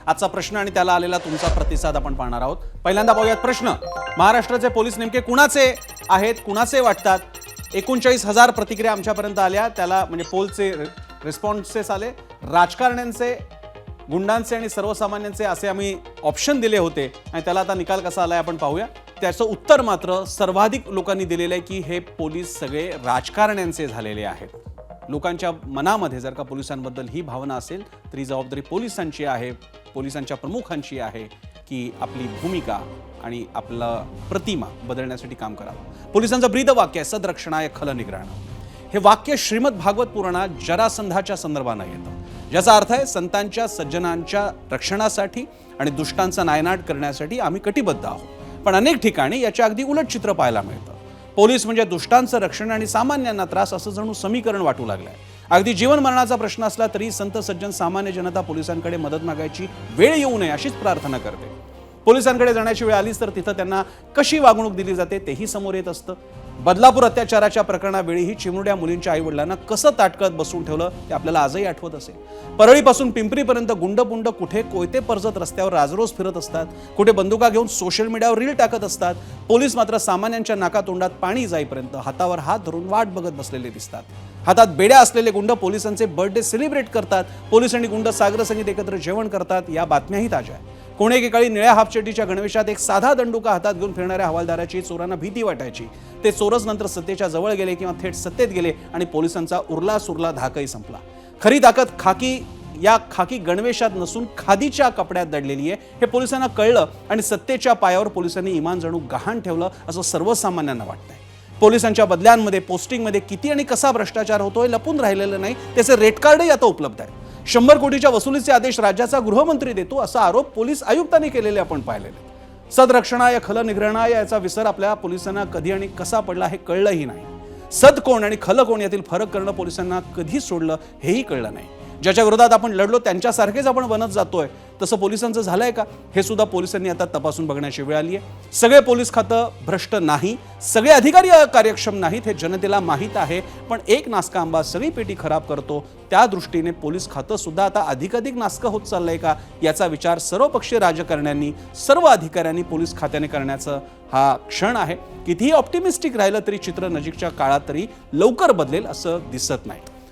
आजचा प्रश्न आणि त्याला आलेला तुमचा प्रतिसाद आपण पाहणार आहोत। पहिल्यांदा पाहूयात प्रश्न, महाराष्ट्राचे पोलीस नेमके कुणाचे आहेत, कुणाचे वाटतात? 39,000 प्रतिक्रिया आमच्यापर्यंत आल्या, त्याला म्हणजे पोलचे रिस्पॉन्सेस आले, राजकारण्यांचे, गुंडांचे आणि सर्वसामान्यांचे असे आम्ही ऑप्शन दिले होते आणि त्याला आता निकाल कसा आलाय आपण पाहूया। त्याचं उत्तर मात्र सर्वाधिक लोकांनी दिलेलं आहे की हे पोलीस सगळे राजकारण्यांचे झालेले आहेत। लोकांच्या मनामध्ये जर का पोलिसांबद्दल ही भावना असेल तर ही जबाबदारी पोलिसांची आहे, पोलिसांच्या प्रमुखांची आहे की आपली भूमिका आणि आपला प्रतिमा बदलण्यासाठी काम करावं। पोलिसांचं ब्रीदवाक्य आहे सदरक्षणाय खल निग्रहणं। हे वाक्य श्रीमद भागवत पुराणात जरासंधाच्या संदर्भाने येतं, ज्याचा अर्थ आहे संतांच्या सज्जनांच्या रक्षणासाठी आणि दुष्टांचा नायनाट करण्यासाठी आम्ही कटिबद्ध आहोत। पण अनेक ठिकाणी याच्या अगदी उलट चित्र पाहायला मिळतं। पोलीस म्हणजे दुष्टांचं रक्षण आणि सामान्यांना त्रास असं जणू समीकरण वाटू लागलंय। अगदी जीवन मरणाचा प्रश्न असला तरी संत सज्जन सामान्य जनता पोलिसांकडे मदत मागायची वेळ येऊ नये अशीच प्रार्थना करते। पोलिसांकडे जाण्याची वेळ आलीच तर तिथं त्यांना कशी वागणूक दिली जाते तेही समोर येत असतं। बदलापूर अत्याचाराच्या प्रकरणावेळीही चिमुरड्या मुलींच्या आईवडिलांना कसं ताटकळत बसवून ठेवलं ते आपल्याला आजही आठवत असेल। परळीपासून पिंपरीपर्यंत गुंडपुंड कुठे कोयते परजत रस्त्यावर राजरोज फिरत असतात, कुठे बंदुका घेऊन सोशल मीडियावर रील टाकत असतात। पोलीस मात्र सामान्यांच्या नाकातोंडात पाणी जाईपर्यंत हातावर हात धरून वाट बघत बसलेले दिसतात। हातात बेड्या असलेले गुंड पोलिसांचे बर्थडे सेलिब्रेट करतात, पोलीस आणि गुंड सागर संगीत एकत्र जेवण करतात, या बातम्याही ताज्या आहेत। कोणी एकेकाळी निळ्या हाफचड्डीच्या गणवेशात एक साधा दंडुका हातात घेऊन फिरणाऱ्या हवालदाराची चोरांना भीती वाटायची। ते चोरच नंतर सत्तेच्या जवळ गेले किंवा थेट सत्तेत गेले आणि पोलिसांचा उरला सुरला धाकही संपला। खरी ताकद खाकी गणवेशात नसून खादीच्या कपड्यात दडलेली आहे हे पोलिसांना कळलं आणि सत्तेच्या पायावर पोलिसांनी इमान जणू गहाण ठेवलं असं सर्वसामान्यांना वाटतंय। पोलिसांच्या बदल्यांमध्ये, पोस्टिंगमध्ये किती आणि कसा भ्रष्टाचार होतोय लपून राहिलेलं नाही, त्याचे रेट कार्डही आता उपलब्ध आहे। 100 कोटीच्या वसुलीचे आदेश राज्याचा गृहमंत्री देतो असा आरोप पोलीस आयुक्तांनी केलेले आपण पाहिलेले। सदरक्षणाय खल निग्रहणाय याचा विसर आपल्या पोलिसांना कधी आणि कसा पडला हे कळलंही नाही। सद कोण आणि खल कोण यातील फरक करणं पोलिसांना कधी सोडलं हेही कळलं नाही। ज्याच्या विरोधात आपण लढलो त्यांच्यासारखेच आपण बनत जातोय, तसं पोलिसांचं झालंय का हे सुद्धा पोलिसांनी आता तपासून बघण्याची वेळ आली आहे। सगळे पोलीस खातं भ्रष्ट नाही, सगळे अधिकारी कार्यक्षम नाहीत हे जनतेला माहीत आहे, पण एक नासका आंबा सगळी पेटी खराब करतो, त्या दृष्टीने पोलीस खातं सुद्धा आता अधिकाधिक नासकं होत चाललंय का याचा विचार सर्वपक्षीय राजकारण्यांनी, सर्व अधिकाऱ्यांनी पोलीस खात्याने करण्याचं हा क्षण आहे। कितीही ऑप्टिमिस्टिक राहिलं तरी चित्र नजीकच्या काळात तरी लवकर बदलेल असं दिसत नाही।